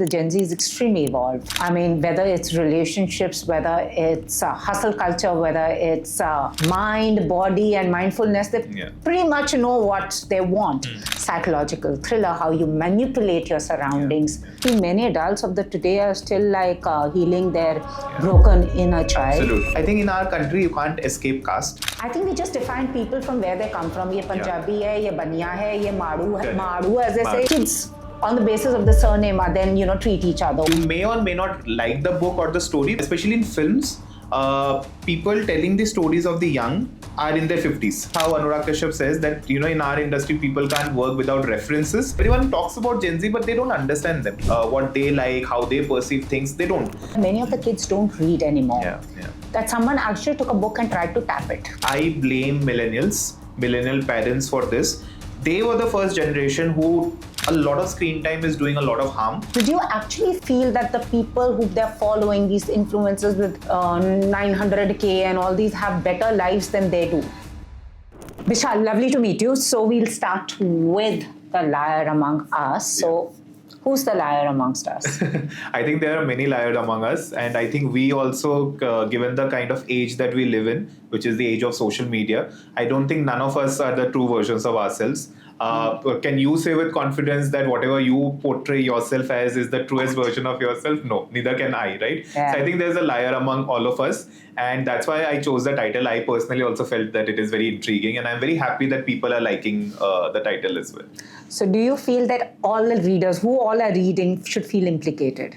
The Gen Z is extremely evolved. I mean, whether it's relationships, whether it's hustle culture, whether it's mind, body, and mindfulness, they pretty much know what they want. Psychological thriller, how you manipulate your surroundings. I think many adults of the today are still like healing their broken inner child. Absolutely. I think in our country, you can't escape caste. I think we just define people from where they come from. Ye Punjabi hai, ye Baniya hai, ye Maru hai. Maru, as they say, kids on the basis of the surname are then, treat each other. You may or may not like the book or the story, especially in films. People telling the stories of the young are in their 50s. How Anurag Kashyap says that, in our industry, people can't work without references. Everyone talks about Gen Z, but they don't understand them. What they like, how they perceive things, they don't. Many of the kids don't read anymore. That someone actually took a book and tried to tap it. I blame millennial parents for this. They were the first generation who a lot of screen time is doing a lot of harm. Did you actually feel that the people who they're following, these influencers with 900K and all these, have better lives than they do? Bishhal, lovely to meet you. So we'll start with the liar among us. So who's the liar amongst us? I think there are many liars among us, and I think we also, given the kind of age that we live in, which is the age of social media, I don't think none of us are the true versions of ourselves. Can you say with confidence that whatever you portray yourself as is the truest version of yourself? No, neither can I, right? Yeah. So I think there's a liar among all of us, and that's why I chose the title. I personally also felt that it is very intriguing, and I'm very happy that people are liking the title as well. So do you feel that all the readers who all are reading should feel implicated?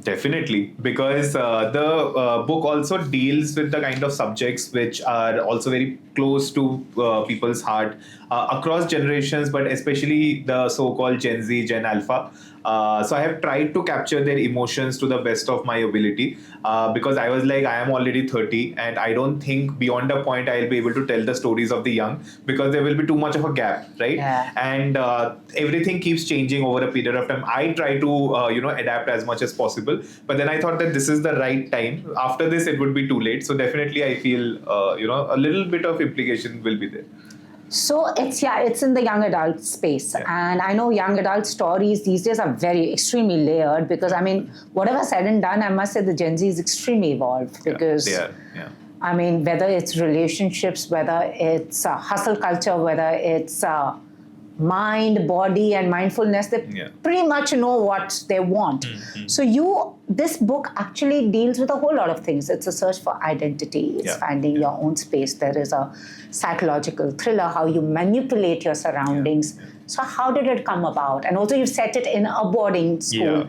Definitely, because the book also deals with the kind of subjects which are also very close to people's heart across generations, but especially the so-called Gen Z, Gen Alpha. So I have tried to capture their emotions to the best of my ability because I was like, I am already 30 and I don't think beyond a point I'll be able to tell the stories of the young because there will be too much of a gap, right? Yeah. And everything keeps changing over a period of time. I try to, adapt as much as possible. But then I thought that this is the right time. After this, it would be too late. So definitely I feel, a little bit of implication will be there. So it's in the young adult space. And I know young adult stories these days are extremely layered because, I mean, whatever said and done, I must say the Gen Z is extremely evolved because, they are. I mean, whether it's relationships, whether it's hustle culture, whether it's mind, body, and mindfulness, they pretty much know what they want. So this book actually deals with a whole lot of things. It's a search for identity. It's finding your own space. There is a psychological thriller, how you manipulate your surroundings. So how did it come about? And also you've set it in a boarding school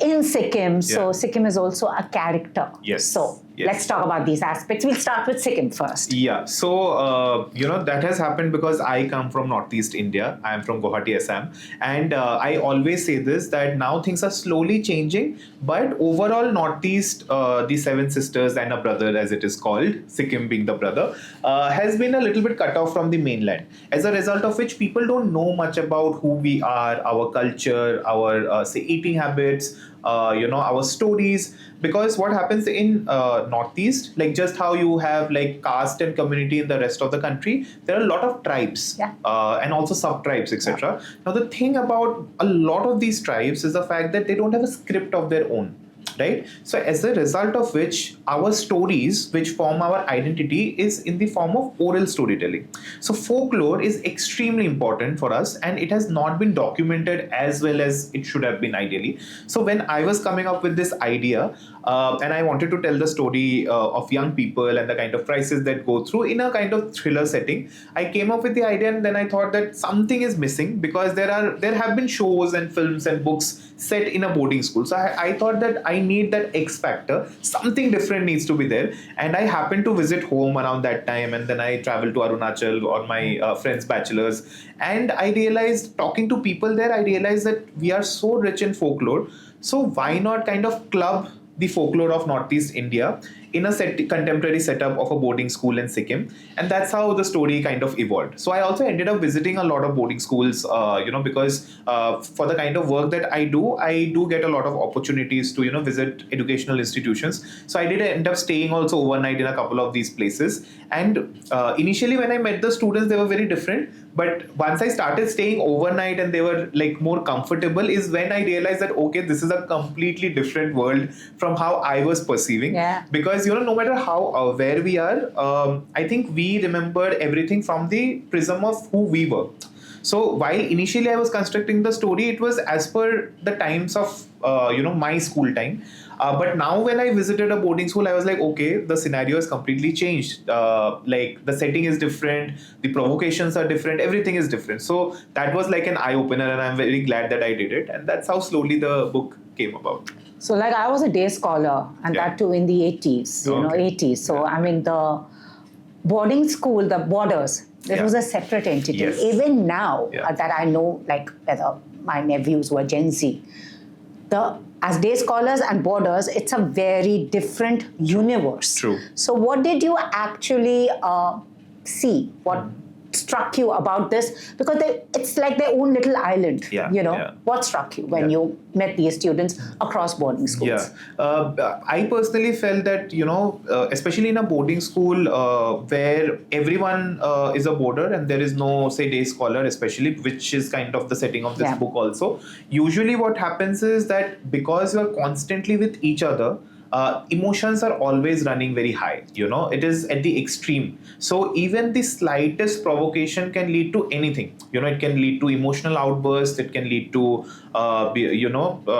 in Sikkim. So Sikkim is also a character. So let's talk about these aspects. We'll start with Sikkim first. So, that has happened because I come from Northeast India. I am from Guwahati, Assam. And I always say this, that now things are slowly changing. But overall, Northeast, the seven sisters and a brother, as it is called, Sikkim being the brother, has been a little bit cut off from the mainland. As a result of which, people don't know much about who we are, our culture, our, eating habits, our stories. Because what happens in Northeast, like just how you have like caste and community in the rest of the country, there are a lot of tribes and also sub-tribes, etc. Now, the thing about a lot of these tribes is the fact that they don't have a script of their own. Right? So as a result of which, our stories, which form our identity, is in the form of oral storytelling. So folklore is extremely important for us, and it has not been documented as well as it should have been ideally. So when I was coming up with this idea, and I wanted to tell the story of young people and the kind of crisis that go through in a kind of thriller setting, I came up with the idea, and then I thought that something is missing because there have been shows and films and books set in a boarding school. So I thought that I need that X factor. Something different needs to be there. And I happened to visit home around that time, and then I traveled to Arunachal on my friend's bachelor's. And I realized, talking to people there, I realized that we are so rich in folklore. So why not kind of club the folklore of Northeast India in a contemporary setup of a boarding school in Sikkim. And that's how the story kind of evolved. So I also ended up visiting a lot of boarding schools, because for the kind of work that I do get a lot of opportunities to, visit educational institutions. So I did end up staying also overnight in a couple of these places. And initially when I met the students, they were very different. But once I started staying overnight and they were like more comfortable, is when I realized that, okay, this is a completely different world from how I was perceiving. Yeah. Because, no matter how aware we are, I think we remember everything from the prism of who we were. So while initially I was constructing the story, it was as per the times of, my school time. But now when I visited a boarding school, I was like, okay, the scenario has completely changed. Like the setting is different, the provocations are different, everything is different. So that was like an eye-opener, and I'm very glad that I did it. And that's how slowly the book came about. So like I was a day scholar, and that too in the 80s, 80s. So I mean the boarding school, the borders, it was a separate entity. Yes. Even now that I know, like whether my nephews were Gen Z, as day scholars and boarders, it's a very different universe. True. So what did you actually see? What struck you about this? Because it's like their own little island, What struck you when you met these students across boarding schools? I personally felt that, especially in a boarding school where everyone is a boarder and there is no, say, day scholar, especially, which is kind of the setting of this book also. Usually what happens is that because you're constantly with each other, emotions are always running very high. It is at the extreme. So even the slightest provocation can lead to anything. It can lead to emotional outbursts. It can lead to,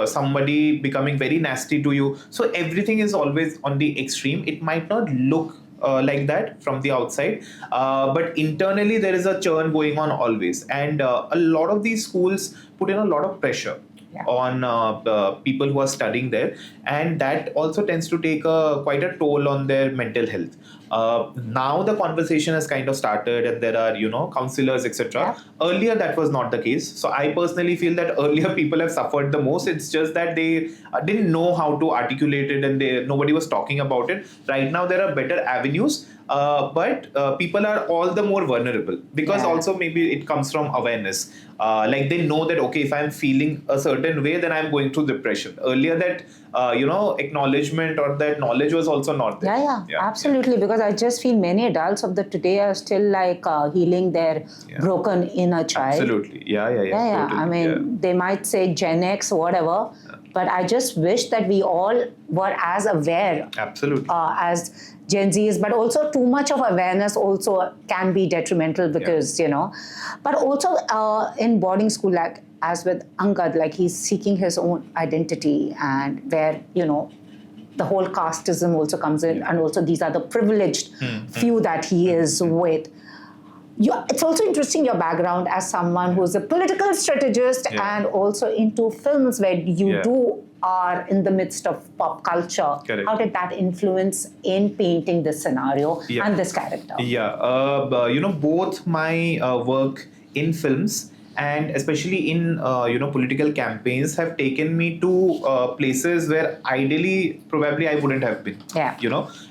somebody becoming very nasty to you. So everything is always on the extreme. It might not look like that from the outside, but internally there is a churn going on always. And a lot of these schools put in a lot of pressure on the people who are studying there, and that also tends to take quite a toll on their mental health. Now the conversation has kind of started, and there are counselors, etc. Earlier that was not the case. So I personally feel that earlier people have suffered the most. It's just that they didn't know how to articulate it, and nobody was talking about it. Right now there are better avenues, but people are all the more vulnerable because also maybe it comes from awareness. Like they know that, okay, if I'm feeling a certain way, then I'm going through depression. Earlier that acknowledgement or that knowledge was also not there. Absolutely. Because I just feel many adults of the today are still like healing their broken inner child. Absolutely. Totally. I mean, they might say Gen X or whatever, but I just wish that we all were as aware as Gen Zs, but also too much of awareness also can be detrimental because, but also in boarding school, like as with Angad, like he's seeking his own identity, and where, the whole casteism also comes in, and also these are the privileged few that he is with. It's also interesting your background as someone who's a political strategist and also into films where you are in the midst of pop culture. Correct. How did that influence in painting this scenario and this character? Both my work in films and especially in political campaigns have taken me to places where ideally probably I wouldn't have been.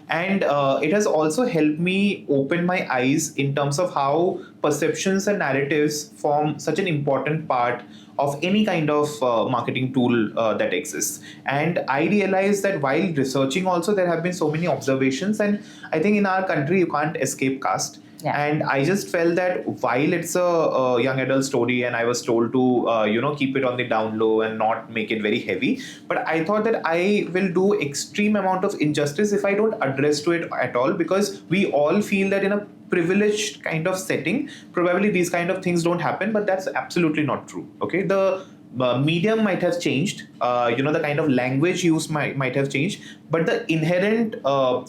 And it has also helped me open my eyes in terms of how perceptions and narratives form such an important part of any kind of marketing tool that exists. And I realized that while researching also, there have been so many observations, and I think in our country you can't escape caste. And I just felt that while it's a young adult story and I was told to keep it on the down low and not make it very heavy, but I thought that I will do extreme amount of injustice if I don't address to it at all, because we all feel that in a privileged kind of setting probably these kind of things don't happen, but that's absolutely not true. Okay, the medium might have changed, the kind of language used might have changed, but the inherent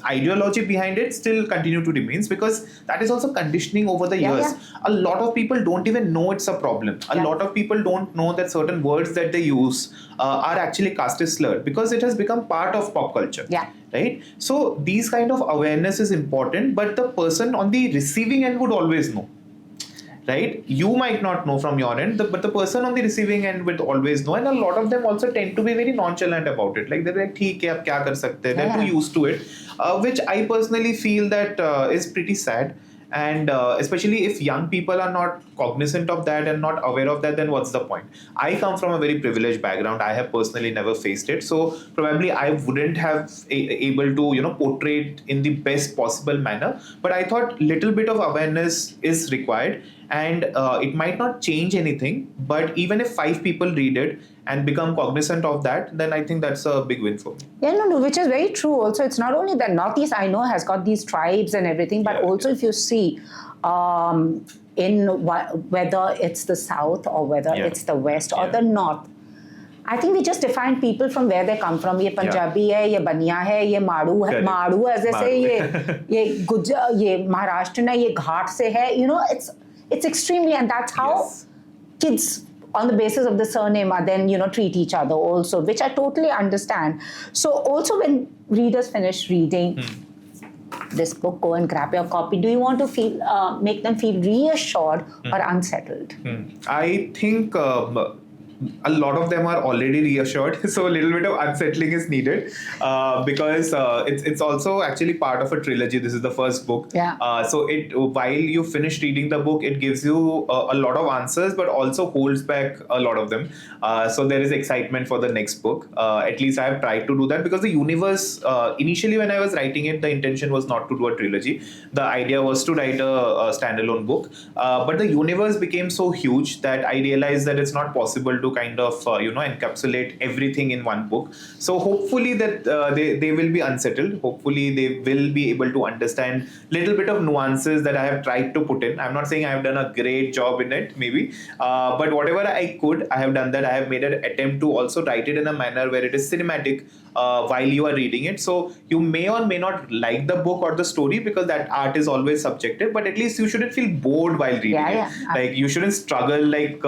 ideology behind it still continue to remains, because that is also conditioning over the years. A lot of people don't even know it's a problem. A lot of people don't know that certain words that they use are actually casteist slurred, because it has become part of pop culture. Right? So these kind of awareness is important, but the person on the receiving end would always know. right? You might not know from your end, but the person on the receiving end will always know. And a lot of them also tend to be very nonchalant about it. Like they're like, "ठीक है, अब क्या कर सकते हैं?" They're too used to it, which I personally feel that is pretty sad. And especially if young people are not cognizant of that and not aware of that, then what's the point? I come from a very privileged background. I have personally never faced it, so probably I wouldn't have able to portray it in the best possible manner. But I thought little bit of awareness is required, and it might not change anything, but even if 5 people read it and become cognizant of that, then I think that's a big win for me. Yeah, no, which is very true. Also, it's not only that Northeast, I know, has got these tribes and everything, but also if you see whether it's the South or whether it's the West or the North, I think we just define people from where they come from. ये पंजाबी है, ये बनिया है, ये माड़ू है, माड़ू ऐसे से ये महाराष्ट्र है, ये घाट से है. It's extremely, and that's how kids on the basis of the surname are then treat each other also, which I totally understand. So also when readers finish reading this book, go and grab your copy. Do you want to make them feel reassured or unsettled? I think a lot of them are already reassured, so a little bit of unsettling is needed because it's also actually part of a trilogy. This is the first book. So while you finish reading the book, it gives you a lot of answers, but also holds back a lot of them. So there is excitement for the next book. At least I have tried to do that, because the universe, initially when I was writing it, the intention was not to do a trilogy. The idea was to write a standalone book. But the universe became so huge that I realized that it's not possible to kind of encapsulate everything in one book. So hopefully that they will be unsettled. Hopefully they will be able to understand little bit of nuances that I have tried to put in. I'm not saying I have done a great job in it, maybe, but whatever I could, I have done that. I have made an attempt to also write it in a manner where it is cinematic while you are reading it. So you may or may not like the book or the story, because that art is always subjective, but at least you shouldn't feel bored while reading it. Like you shouldn't struggle like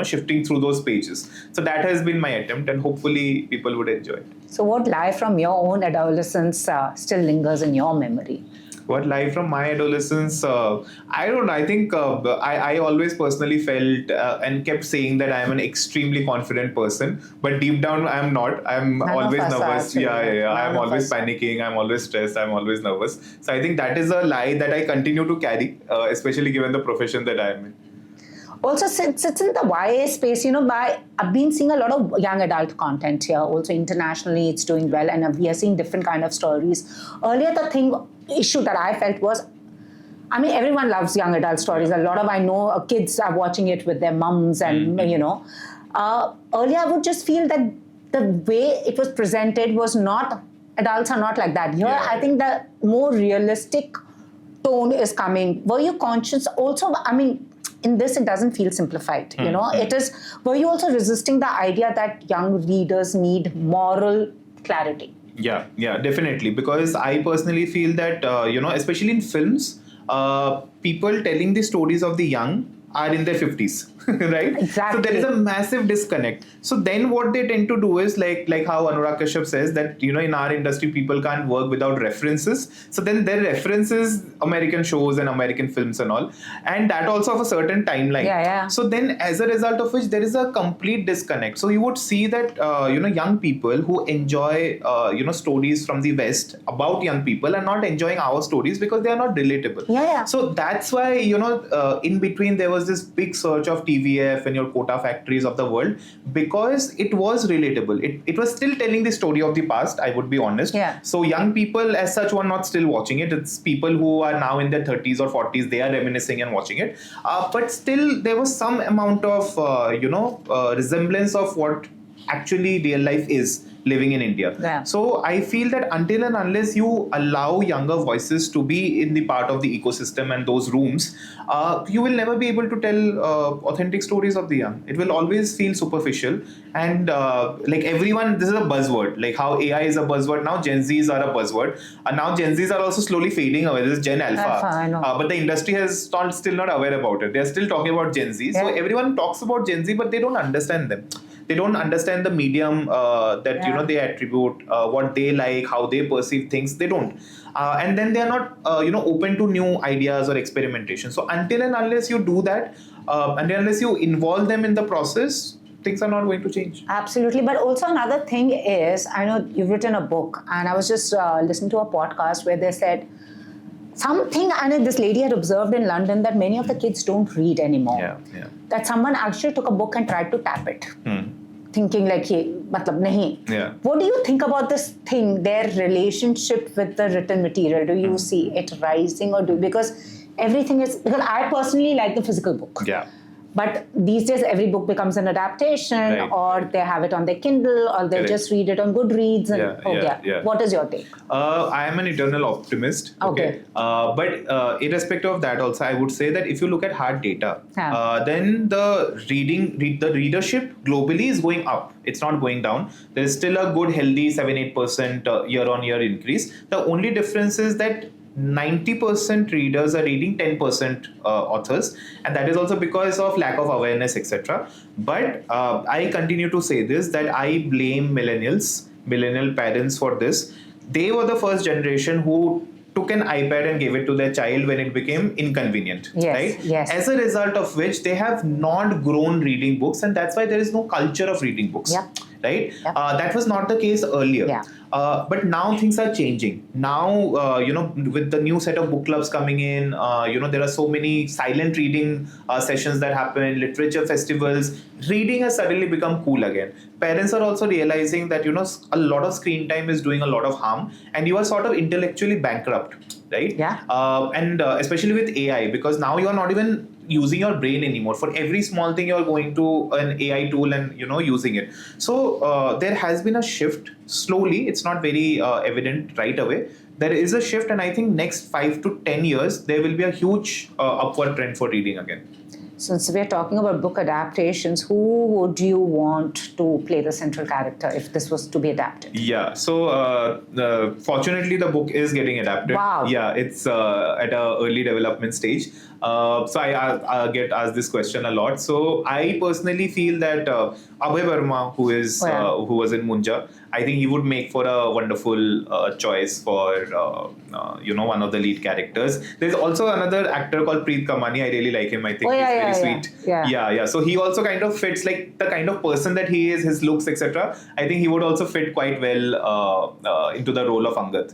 shifting through those pages. So that has been my attempt, and hopefully people would enjoy it. So what lie from your own adolescence still lingers in your memory? What lie from my adolescence? I don't know. I think I always personally felt and kept saying that I am an extremely confident person, but deep down I am not. I'm always nervous. I'm always panicking. I'm always stressed. I'm always nervous. So I think that is a lie that I continue to carry, especially given the profession that I am in. Also, since it's in the YA space, I've been seeing a lot of young adult content here. Also, internationally, it's doing well, and we are seeing different kind of stories. Earlier, the issue that I felt was, everyone loves young adult stories. A lot of, I know, kids are watching it with their mums, and earlier I would just feel that the way it was presented was not, adults are not like that. Here, I think the more realistic tone is coming. Were you conscious also? In this, it doesn't feel simplified. It is. Were you also resisting the idea that young readers need moral clarity? Yeah, definitely. Because I personally feel that especially in films, people telling the stories of the young are in their 50s, right? Exactly. So there is a massive disconnect. So then what they tend to do is like how Anurag Kashyap says that, in our industry, people can't work without references. So then their references American shows and American films and all. And that also of a certain timeline. So then as a result of which there is a complete disconnect. So you would see that, young people who enjoy, stories from the West about young people are not enjoying our stories because they are not relatable. So that's why, in between there was this big surge of TVF and your quota factories of the world, because it was relatable. It was still telling the story of the past, I would be honest. So young people as such were not still watching it. It's people who are now in their 30s or 40s, they are reminiscing and watching it. But still there was some amount of, resemblance of what actually real life is living in India. So I feel that until and unless you allow younger voices to be in the part of the ecosystem and those rooms, you will never be able to tell authentic stories of the young. It will always feel superficial. And like everyone, this is a buzzword. Like how AI is a buzzword, now Gen Zs are a buzzword. And now Gen Zs are also slowly fading away. This is Gen Alpha. I know. But the industry has still not aware about it. They are still talking about Gen Z. So everyone talks about Gen Z, but they don't understand them. They don't understand the medium that they attribute, what they like, how they perceive things. They don't. And then they are not open to new ideas or experimentation. So until and unless you do that, and unless you involve them in the process, things are not going to change. Absolutely. But also another thing is, I know you've written a book, and I was just listening to a podcast where they said something, and this lady had observed in London that many of the kids don't read anymore. Yeah. That someone actually took a book and tried to tap it. Thinking like, matlab nahi. Yeah. What do you think about this thing, their relationship with the written material? Do you see it rising, or because everything is, because I personally like the physical book. Yeah. But these days, every book becomes an adaptation, Right. or they have it on their Kindle, or they Correct. just read it on Goodreads. And Yeah. What is your take? I am an eternal optimist. Okay. But irrespective of that, also, I would say that if you look at hard data, Yeah. then the readership globally is going up. It's not going down. There is still a good, healthy 7-8% year-on-year increase. The only difference is that 90% readers are reading 10% authors, and that is also because of lack of awareness, etc. But I continue to say this, that I blame millennial parents for this. They were the first generation who took an iPad and gave it to their child when it became inconvenient, right? Yes. As a result of which, they have not grown reading books, and that's why there is no culture of reading books. Yep. Right? Yep. That was not the case earlier. Yeah. But now things are changing. Now, with the new set of book clubs coming in, there are so many silent reading sessions that happen, literature festivals. Reading has suddenly become cool again. Parents are also realizing that, a lot of screen time is doing a lot of harm, and you are sort of intellectually bankrupt, right? Yeah. And especially with AI, because now you are not even using your brain anymore. For every small thing, you're going to an AI tool and using it. So there has been a shift slowly. It's not very evident right away. There is a shift, and I think next 5 to 10 years there will be a huge upward trend for reading again. Since we're talking about book adaptations, who would you want to play the central character if this was to be adapted? Yeah, so fortunately the book is getting adapted. Wow. Yeah, it's at a early development stage. So I get asked this question a lot. So I personally feel that Abhay Verma, who was in Munja, I think he would make for a wonderful choice for one of the lead characters. There's also another actor called Preet Kamani. I really like him. I think he's very sweet. Yeah. So he also kind of fits, like the kind of person that he is, his looks, etc. I think he would also fit quite well into the role of Angad.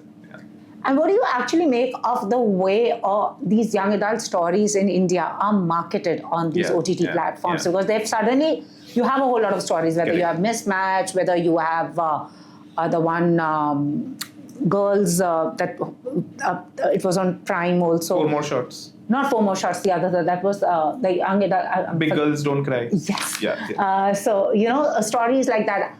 And what do you actually make of the way these young adult stories in India are marketed on these OTT platforms? Because they've suddenly, you have a whole lot of stories, whether you have Mismatch, whether you have the one girls that it was on Prime also. 4 More Shots. Not 4 More Shots, the other, that was the young adult. Big Girls Don't Cry. Yes. Yeah. So, stories like that.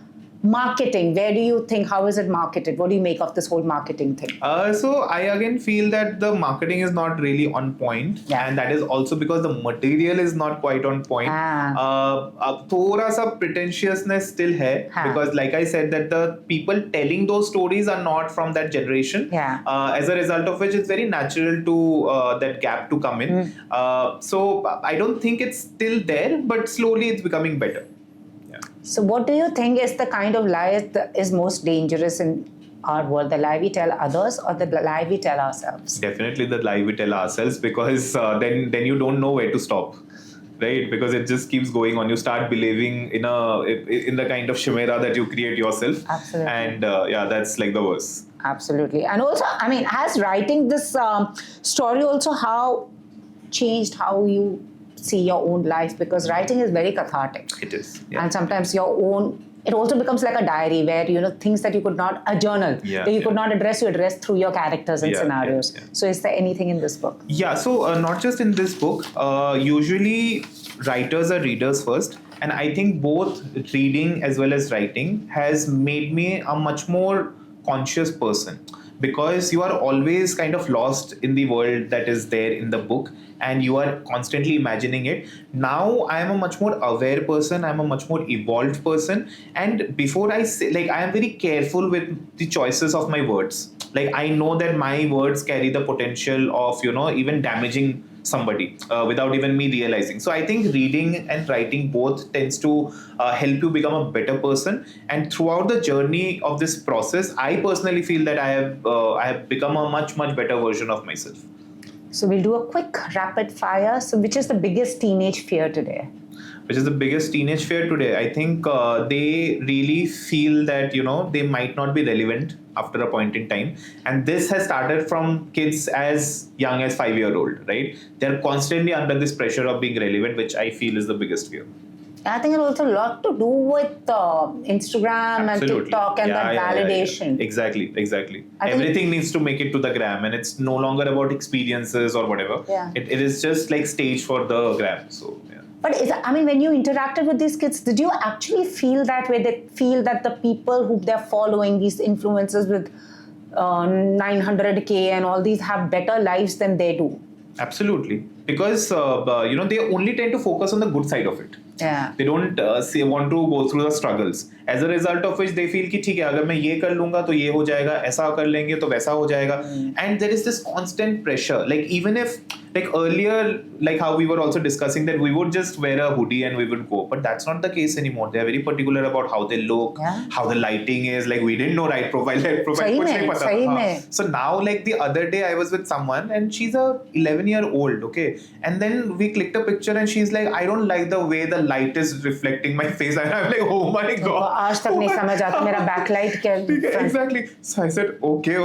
Marketing, where do you think, how is it marketed? What do you make of this whole marketing thing? So I again feel that the marketing is not really on point, and that is also because the material is not quite on point. Thoda sa pretentiousness still hai, because like I said, that the people telling those stories are not from that generation. As a result of which, it's very natural to that gap to come in. So I don't think it's still there, but slowly it's becoming better. So what do you think is the kind of lie that is most dangerous in our world? The lie we tell others, or the lie we tell ourselves? Definitely the lie we tell ourselves, because then you don't know where to stop, right? Because it just keeps going on. You start believing in the kind of chimera that you create yourself. Absolutely. And that's like the worst. Absolutely. And also, has writing this story also changed how you see your own life? Because writing is very cathartic. It is. And sometimes it also becomes like a diary where, things that you could not, a journal, that you could not address, you address through your characters and scenarios. So is there anything in this book? Yeah, so not just in this book, usually writers are readers first. And I think both reading as well as writing has made me a much more conscious person, because you are always kind of lost in the world that is there in the book, and you are constantly imagining it. Now I am a much more aware person, I am a much more evolved person, and before I say, I am very careful with the choices of my words. I know that my words carry the potential of, even damaging somebody without even me realizing. So I think reading and writing both tends to help you become a better person. And throughout the journey of this process, I personally feel that I have become a much better version of myself. So we'll do a quick rapid fire. So which is the biggest teenage fear today? Which is the biggest teenage fear today? I think they really feel that, they might not be relevant after a point in time. And this has started from kids as young as 5-year-old, right? They're constantly under this pressure of being relevant, which I feel is the biggest fear. I think it also a lot to do with Instagram and TikTok and that validation. Yeah. Exactly. Everything needs to make it to the gram, and it's no longer about experiences or whatever. Yeah. It is just like stage for the gram. So yeah. But when you interacted with these kids, did you actually feel that way? They feel that the people who they're following, these influencers with 900K and all these, have better lives than they do? Absolutely. Because, they only tend to focus on the good side of it. Yeah. They don't want to go through the struggles. As a result of which they feel कि ठीक है, अगर मैं ये कर लूँगा तो ये हो जाएगा, ऐसा कर लेंगे तो वैसा हो जाएगा. And there is this constant pressure. Like even if, like earlier, like how we were also discussing that we would just wear a hoodie and we would go. But that's not the case anymore. They are very particular about how they look, how the lighting is. Like we didn't know right profile, left profile. कुछ नहीं पता. So now, like the other day I was with someone and she's a 11-year-old, okay? And then we clicked a picture and she's like, I don't like the way the light is reflecting my face. And I'm like, oh my God. आज तक नहीं समझ आता मेरा backlight क्या. Exactly. So I said, okay.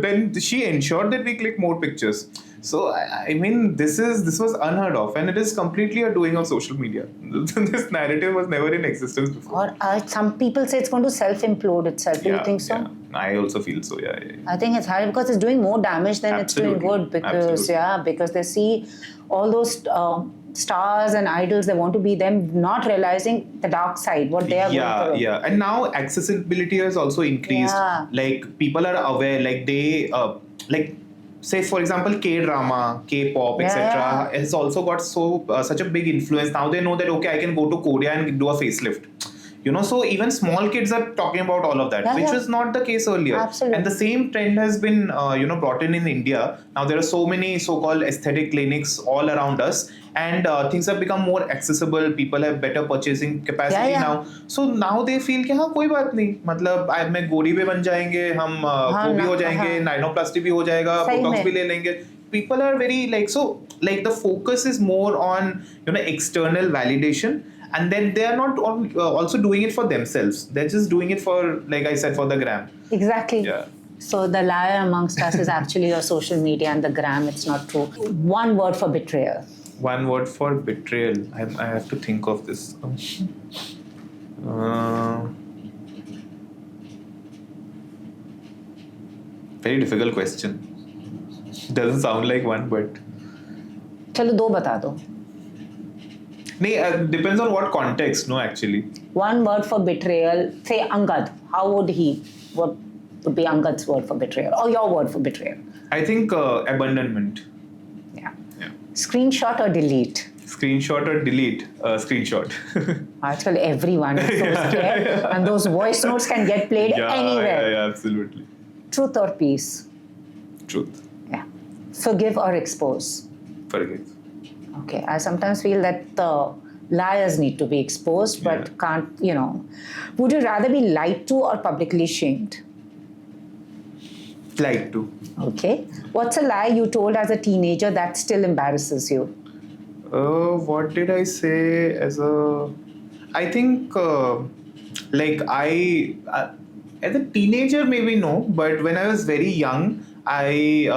Then she ensured that we click more pictures. So I mean, this was unheard of, and it is completely a doing of social media. This narrative was never in existence before. Or some people say it's going to self-implode itself. Do you think so? Yeah. I also feel so. Yeah. I think it's hard because it's doing more damage than it's doing good. Because they see all those stars and idols, they want to be them, not realizing the dark side, what they are going through. Yeah. And now accessibility has also increased. Yeah. Like people are aware. Like they say for example K-drama, K-pop, etc. has also got such a big influence. Now they know that okay, I can go to Korea and do a facelift. So even small kids are talking about all of that, which was not the case earlier. Absolutely. And the same trend has been, brought in India. Now there are so many so-called aesthetic clinics all around us, and things have become more accessible. People have better purchasing capacity now. So now they feel कि हाँ कोई बात नहीं, मतलब मैं गोरी भी बन जाएंगे, हम वो भी हो जाएंगे, नाइनोप्लास्टी भी हो जाएगा, बोटॉक्स भी ले लेंगे. People are very the focus is more on external validation. And then they are not also doing it for themselves. They're just doing it for, like I said, for the gram. Exactly. Yeah. So the liar amongst us is actually your social media and the gram. It's not true. One word for betrayal. One word for betrayal. I have to think of this. Very difficult question. Doesn't sound like one, but. चलो दो बता दो. Depends on what context, no, actually. One word for betrayal. Say Angad. How would he? What would be Angad's word for betrayal? Or your word for betrayal? I think abandonment. Yeah. Screenshot or delete? Screenshot or delete? Screenshot. Actually, everyone is so scared. And those voice notes can get played anywhere. Yeah, absolutely. Truth or peace? Truth. Yeah. Forgive or expose? Forgive. Okay, I sometimes feel that the liars need to be exposed, but can't, Would you rather be lied to or publicly shamed? Lied to. Okay. What's a lie you told as a teenager that still embarrasses you? What did I say I think, as a teenager, maybe no, but when I was very young, I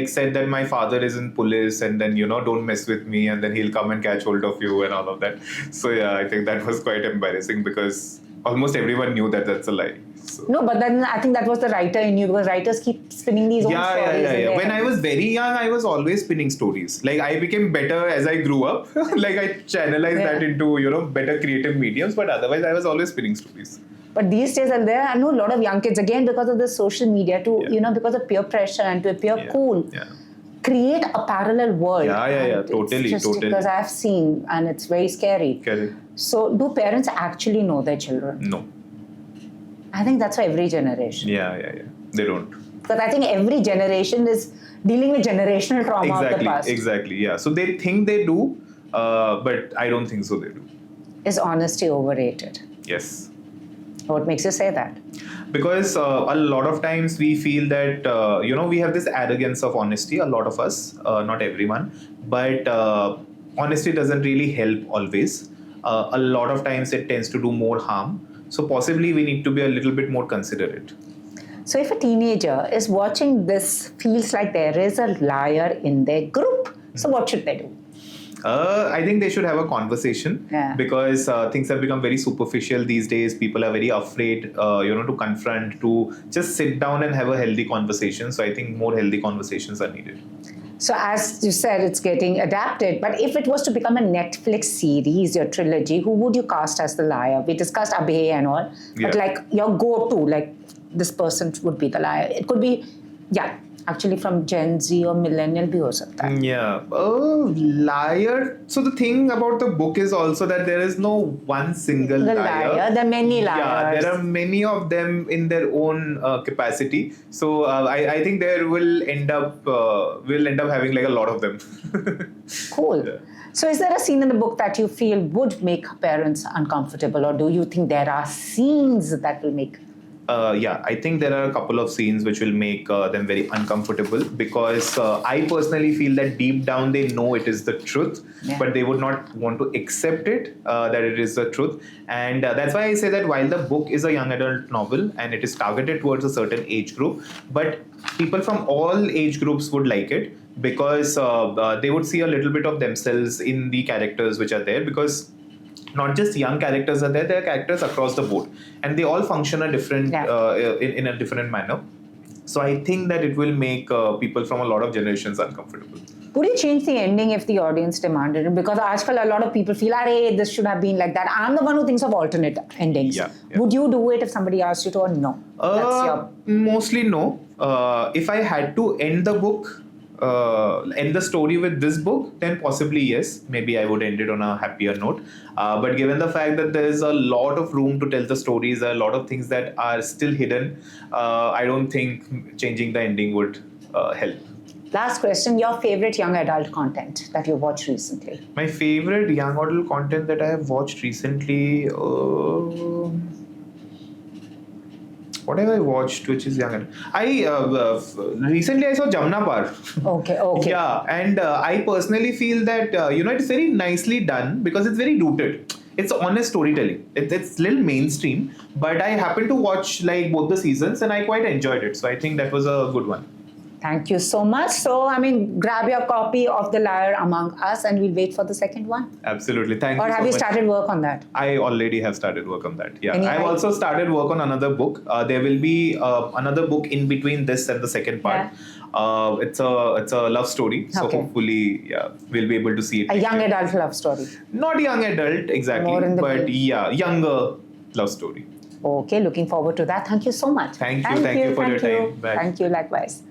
said that my father is in police and then, don't mess with me and then he'll come and catch hold of you and all of that. So I think that was quite embarrassing because almost everyone knew that that's a lie. So. No, but then I think that was the writer in you because writers keep spinning these own stories. Yeah. When I was very young, I was always spinning stories. Like I became better as I grew up. Like I channelized that into, better creative mediums, but otherwise I was always spinning stories. But these days, I know a lot of young kids, again, because of the social media, because of peer pressure and to appear cool, create a parallel world. Yeah, totally. Because I've seen, and it's very scary. Correct. So, do parents actually know their children? No. I think that's for every generation. Yeah. They don't. Because I think every generation is dealing with generational trauma of the past. Exactly, yeah. So they think they do, but I don't think so they do. Is honesty overrated? Yes. What makes you say that? Because a lot of times we feel that, we have this arrogance of honesty, a lot of us, not everyone, but honesty doesn't really help always. A lot of times it tends to do more harm. So possibly we need to be a little bit more considerate. So if a teenager is watching this, feels like there is a liar in their group, so what should they do? I think they should have a conversation because things have become very superficial these days. People are very afraid, to confront, to just sit down and have a healthy conversation. So I think more healthy conversations are needed. So as you said, it's getting adapted. But if it was to become a Netflix series, your trilogy, who would you cast as the liar? We discussed Abhay and all, but like your go-to, like this person would be the liar. It could be, actually from Gen Z or millennial bhi ho sakta hai. Yeah. Liar. So the thing about the book is also that there is no one single liar. There are many liars. Yeah, there are many of them in their own capacity. So I think there will end up having like a lot of them. Cool. Yeah. So is there a scene in the book that you feel would make parents uncomfortable, or do you think there are scenes that will make? I think there are a couple of scenes which will make them very uncomfortable because I personally feel that deep down they know it is the truth, but they would not want to accept it, that it is the truth. And that's why I say that while the book is a young adult novel and it is targeted towards a certain age group, but people from all age groups would like it because they would see a little bit of themselves in the characters which are there, because not just young characters are there are characters across the board and they all function a different in a different manner. So I think that it will make people from a lot of generations uncomfortable. Would you change the ending if the audience demanded it? Because આજકાલ a lot of people feel, this should have been like that. I'm the one who thinks of alternate endings. Would you do it if somebody asked you to, or no? Mostly no. If I had to end the book, end the story with this book, then possibly yes, maybe I would end it on a happier note. But given the fact that there is a lot of room to tell the stories, a lot of things that are still hidden, I don't think changing the ending would help. Last question, your favorite young adult content that you watched recently? My favorite young adult content that I have watched recently, what have I watched which is young? Recently I saw Jamna Par. Okay. Yeah, and I personally feel that, it's very nicely done because it's very rooted. It's honest storytelling. It's a little mainstream, but I happened to watch like both the seasons and I quite enjoyed it. So I think that was a good one. Thank you so much. So, grab your copy of The Liar Among Us and we'll wait for the second one. Absolutely. Thank you so much. Or have you started work on that? I already have started work on that. Yeah. I've also started work on another book. There will be another book in between this and the second part. Yeah. It's a love story. So hopefully, we'll be able to see it. A young adult love story. Not young adult, exactly. But younger love story. Okay, looking forward to that. Thank you so much. Thank you for your time. Bye. Thank you, likewise.